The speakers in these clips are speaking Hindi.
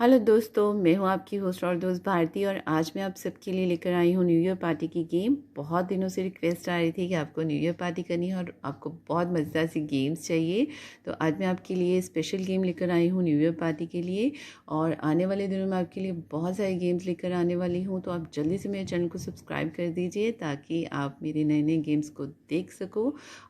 हेलो दोस्तों, मैं हूं आपकी होस्ट और दोस्त भारती और आज मैं आप सबके लिए लेकर आई हूं न्यू ईयर पार्टी की गेम। बहुत दिनों से रिक्वेस्ट आ रही थी कि आपको न्यू ईयर पार्टी करनी है और आपको बहुत मज़ेदार सी गेम्स चाहिए। तो आज मैं आपके लिए स्पेशल गेम लेकर आई हूं न्यू ईयर पार्टी के लिए और आने वाले दिनों में आपके लिए बहुत सारी गेम्स लेकर आने वाली हूँ। तो आप जल्दी से मेरे चैनल को सब्सक्राइब कर दीजिए ताकि आप मेरे नए नए गेम्स को देख सको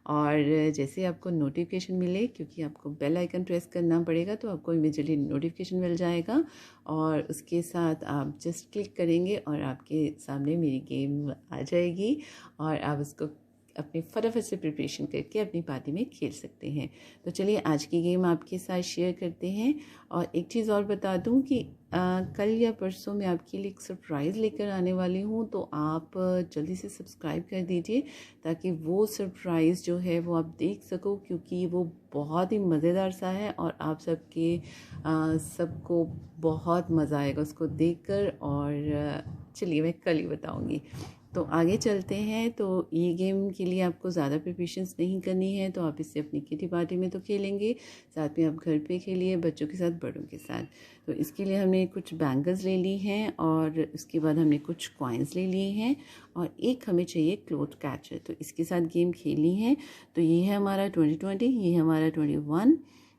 और जैसे आपको नोटिफिकेशन मिले, क्योंकि आपको बेल आइकन प्रेस करना पड़ेगा तो आपको इमीडिएटली नोटिफिकेशन मिल जाएगा और उसके साथ आप जस्ट क्लिक करेंगे और आपके सामने मेरी गेम आ जाएगी और आप उसको अपनी फटाफट से प्रिपरेशन करके अपनी पार्टी में खेल सकते हैं। तो चलिए आज की गेम आपके साथ शेयर करते हैं। और एक चीज़ और बता दूं कि कल या परसों मैं आपके लिए एक सरप्राइज़ लेकर आने वाली हूं, तो आप जल्दी से सब्सक्राइब कर दीजिए ताकि वो सरप्राइज़ जो है वो आप देख सको, क्योंकि वो बहुत ही मज़ेदार सा है और आप सबको बहुत मज़ा आएगा उसको देखकर। और चलिए मैं कल ही बताऊंगी। तो आगे चलते हैं। तो ये गेम के लिए आपको ज़्यादा प्रिपरेशंस नहीं करनी है, तो आप इसे अपनी किटी पार्टी में तो खेलेंगे, साथ में आप घर पे खेलिए बच्चों के साथ, बड़ों के साथ। तो इसके लिए हमने कुछ बैंगल्स ले ली हैं और उसके बाद हमने कुछ कॉइन्स ले लिए हैं और एक हमें चाहिए क्लोथ कैचर। तो इसके साथ गेम खेलनी है। तो ये है हमारा 2020, ये है हमारा 21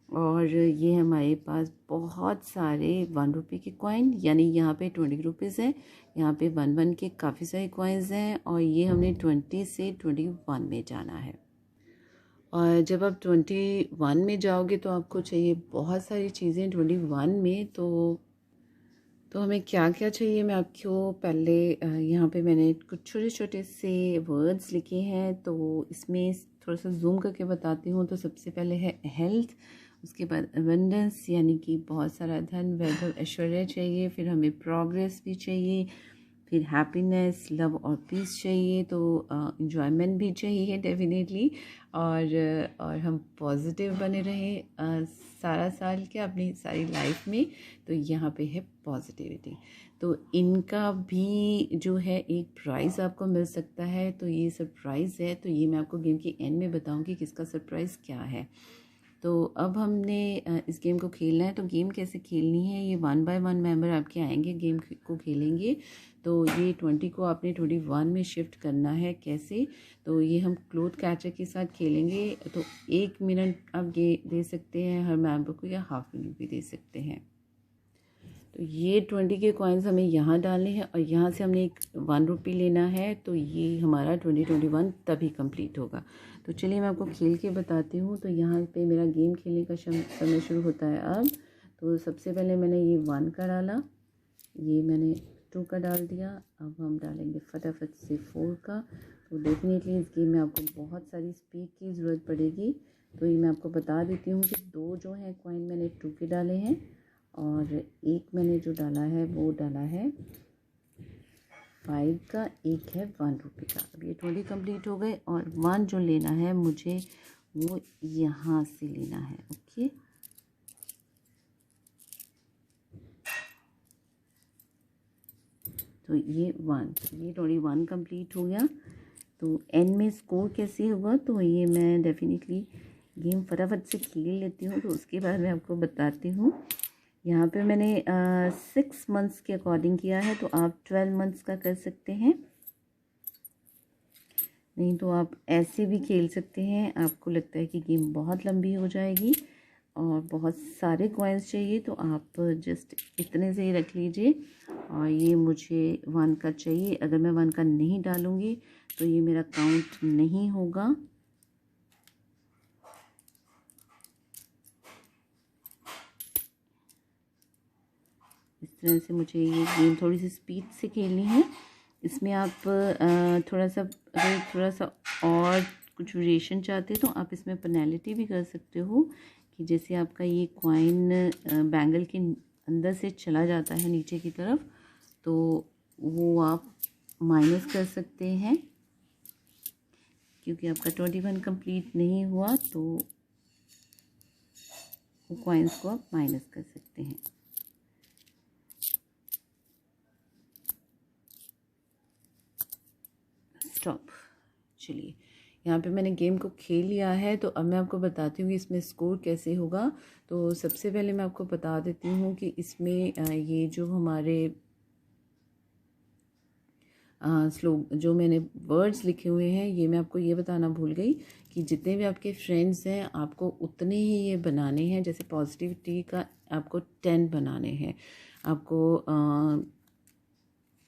और ये हमारे पास बहुत सारे 1 रुपये के कॉइन, यानी यहाँ पे 20 रुपीज़ है, यहाँ पे 1 के काफ़ी सारे कॉइन्स हैं और ये हमने 20 से 21 में जाना है। और जब आप 21 में जाओगे तो आपको चाहिए बहुत सारी चीज़ें 21 में। तो हमें क्या क्या चाहिए मैं आपको पहले यहाँ पे मैंने कुछ छोटे छोटे से वर्ड्स लिखे हैं, तो इसमें थोड़ा सा जूम करके बताती हूँ। तो सबसे पहले है हेल्थ, उसके बाद अबंडेंस यानी कि बहुत सारा धन, वैभव, ऐश्वर्य चाहिए। फिर हमें प्रोग्रेस भी चाहिए, फिर हैप्पीनेस, लव और पीस चाहिए। तो इन्जॉयमेंट भी चाहिए डेफिनेटली। और हम पॉजिटिव बने रहें सारा साल के अपनी सारी लाइफ में। तो यहाँ पे है पॉजिटिविटी। तो इनका भी जो है एक प्राइज़ आपको मिल सकता है। तो ये सरप्राइज़ है, तो ये मैं आपको गेम के एंड में बताऊँगी कि इसका सरप्राइज़ क्या है। तो अब हमने इस गेम को खेलना है। तो गेम कैसे खेलनी है, ये 1 बाय 1 मेंबर आपके आएंगे, गेम को खेलेंगे। तो ये 20 को आपने 21 में शिफ्ट करना है। कैसे, तो ये हम क्लोथ कैचर के साथ खेलेंगे। तो 1 मिनट आप दे सकते हैं हर मेंबर को, या हाफ मिनट भी दे सकते हैं। तो ये 20 के कॉइन्स हमें यहाँ डालने हैं और यहाँ से हमने एक 1 रुपये लेना है। तो ये हमारा 2021 तभी कंप्लीट होगा। तो चलिए मैं आपको खेल के बताती हूँ। तो यहाँ पे मेरा गेम खेलने का समय शुरू होता है अब। तो सबसे पहले मैंने ये 1 का डाला, ये मैंने 2 का डाल दिया। अब हम डालेंगे फटाफट से 4 का। तो डेफिनेटली इस गेम में आपको बहुत सारी स्पीड की ज़रूरत पड़ेगी। तो ये मैं आपको बता देती हूँ कि 2 जो हैं कॉइन मैंने 2 के डाले हैं और एक मैंने जो डाला है वो डाला है 5 का, एक है 1 रुपये का। अब ये 20 कंप्लीट हो गए और 1 जो लेना है मुझे वो यहाँ से लेना है। ओके, तो ये 1, ये 21 कंप्लीट हो गया। तो एंड में स्कोर कैसे होगा, तो ये मैं डेफिनेटली गेम फटाफट से खेल लेती हूँ, तो उसके बाद मैं आपको बताती हूँ। यहाँ पे मैंने 6 मंथ्स के अकॉर्डिंग किया है, तो आप 12 मंथ्स का कर सकते हैं, नहीं तो आप ऐसे भी खेल सकते हैं। आपको लगता है कि गेम बहुत लंबी हो जाएगी और बहुत सारे कॉइन्स चाहिए, तो आप जस्ट इतने से ही रख लीजिए। और ये मुझे 1 का चाहिए, अगर मैं 1 का नहीं डालूँगी तो ये मेरा काउंट नहीं होगा। इस तरह से मुझे ये गेम थोड़ी सी स्पीड से खेलनी है। इसमें आप थोड़ा सा और कुछ वेरिएशन चाहते हैं तो आप इसमें पेनल्टी भी कर सकते हो, कि जैसे आपका ये कॉइन बैंगल के अंदर से चला जाता है नीचे की तरफ, तो वो आप माइनस कर सकते हैं। क्योंकि आपका 21 कंप्लीट नहीं हुआ तो वो कॉइन्स को आप माइनस कर सकते हैं। स्टॉप। चलिए यहाँ पे मैंने गेम को खेल लिया है। तो अब मैं आपको बताती हूँ कि इसमें स्कोर कैसे होगा। तो सबसे पहले मैं आपको बता देती हूँ कि इसमें ये जो हमारे स्लोग जो मैंने वर्ड्स लिखे हुए हैं, ये मैं आपको ये बताना भूल गई कि जितने भी आपके फ्रेंड्स हैं आपको उतने ही ये बनाने हैं। जैसे पॉजिटिविटी का आपको 10 बनाने हैं, आपको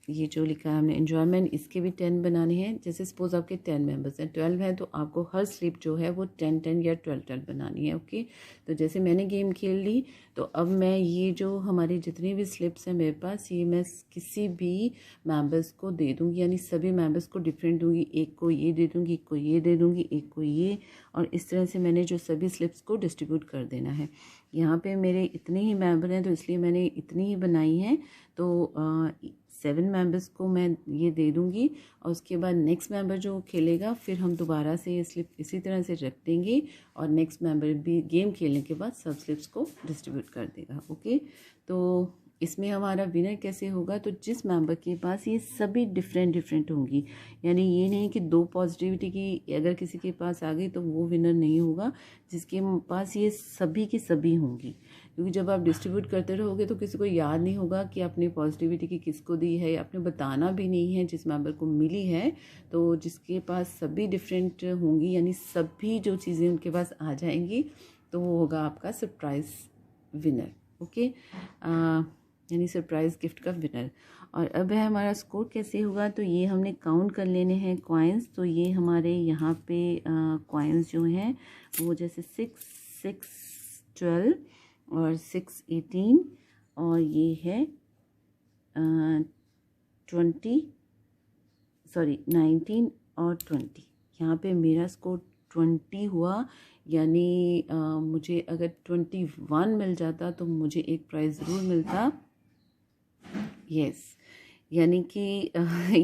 ये जो लिखा है हमने एन्जॉयमेंट, इसके भी 10 बनाने हैं। जैसे सपोज आपके 10 मेंबर्स हैं, 12 हैं, तो आपको हर स्लिप जो है वो 10 या 12 बनानी है। ओके, तो जैसे मैंने गेम खेल ली, तो अब मैं ये जो हमारी जितनी भी स्लिप्स हैं मेरे पास, ये मैं किसी भी मेंबर्स को दे दूँगी, यानी सभी मेंबर्स को डिफरेंट दूँगी। एक को ये दे दूँगी, एक को ये दे दूँगी, एक को ये, और इस तरह से मैंने जो सभी स्लिप्स को डिस्ट्रीब्यूट कर देना है। यहाँ पे मेरे इतने ही मेंबर हैं तो इसलिए मैंने इतनी ही बनाई हैं। तो 7 मेंबर्स को मैं ये दे दूँगी, और उसके बाद नेक्स्ट मेंबर जो खेलेगा फिर हम दोबारा से ये स्लिप इसी तरह से रख देंगे, और नेक्स्ट मेंबर भी गेम खेलने के बाद सब स्लिप्स को डिस्ट्रीब्यूट कर देगा। ओके, तो इसमें हमारा विनर कैसे होगा, तो जिस मेंबर के पास ये सभी डिफरेंट होंगी, यानी ये नहीं कि 2 पॉजिटिविटी की अगर किसी के पास आ गई तो वो विनर नहीं होगा, जिसके पास ये सभी की सभी होंगी। क्योंकि जब आप डिस्ट्रीब्यूट करते रहोगे तो किसी को याद नहीं होगा कि आपने पॉजिटिविटी की किसको दी है, आपने बताना भी नहीं है जिस मेंबर को मिली है। तो जिसके पास सभी डिफरेंट होंगी, यानी सभी जो चीज़ें उनके पास आ जाएंगी, तो वो होगा आपका सरप्राइज़ विनर। ओके, यानी सरप्राइज़ गिफ्ट का विनर। और अब है हमारा स्कोर कैसे होगा, तो ये हमने काउंट कर लेने हैं कॉइन्स। तो ये हमारे यहाँ पे कॉइन्स जो हैं वो जैसे 6, 6, 12 और 6, 18, और ये है 19 और 20। यहाँ पे मेरा स्कोर 20 हुआ, यानी मुझे अगर 21 मिल जाता तो मुझे एक प्राइज़ ज़रूर मिलता। यस, यानी कि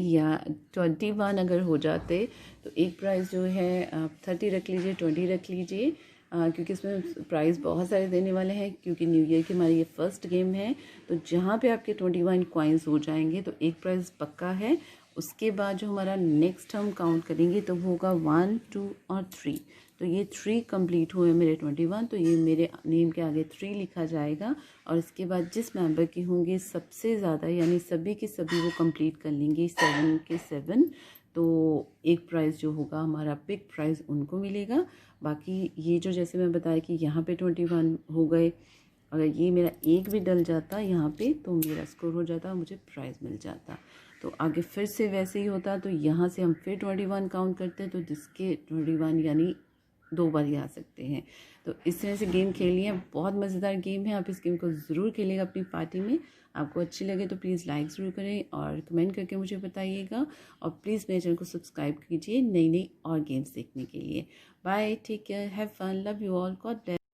या 21 अगर हो जाते तो एक प्राइज़ जो है आप 30 रख लीजिए, 20 रख लीजिए, क्योंकि इसमें प्राइज़ बहुत सारे देने वाले हैं, क्योंकि न्यू ईयर की हमारी ये फर्स्ट गेम है। तो जहाँ पे आपके 21 कॉइन्स हो जाएंगे तो एक प्राइज़ पक्का है। उसके बाद जो हमारा नेक्स्ट हम काउंट करेंगे तो वो होगा 1, 2 और 3। तो ये 3 कंप्लीट हुए मेरे 21, तो ये मेरे नेम के आगे 3 लिखा जाएगा। और इसके बाद जिस मेंबर के होंगे सबसे ज़्यादा, यानी सभी के सभी वो कंप्लीट कर लेंगे 7 के 7, तो एक प्राइज़ जो होगा हमारा बिग प्राइज़ उनको मिलेगा। बाकी ये जो जैसे मैं बताया कि यहाँ पे 21 हो गए, अगर ये मेरा एक भी डल जाता यहाँ पे तो मेरा स्कोर हो जाता, मुझे प्राइज़ मिल जाता। तो आगे फिर से वैसे ही होता, तो यहाँ से हम फिर 21 काउंट करते हैं, तो जिसके 21 यानी 2 बार ही आ सकते हैं। तो इस तरह से गेम खेलिए, बहुत मज़ेदार गेम है। आप इस गेम को ज़रूर खेलिएगा अपनी पार्टी में। आपको अच्छी लगे तो प्लीज़ लाइक ज़रूर करें और कमेंट करके मुझे बताइएगा, और प्लीज़ मेरे चैनल को सब्सक्राइब कीजिए नई नई और गेम्स देखने के लिए। Bye, take care, have fun, love you all, God bless.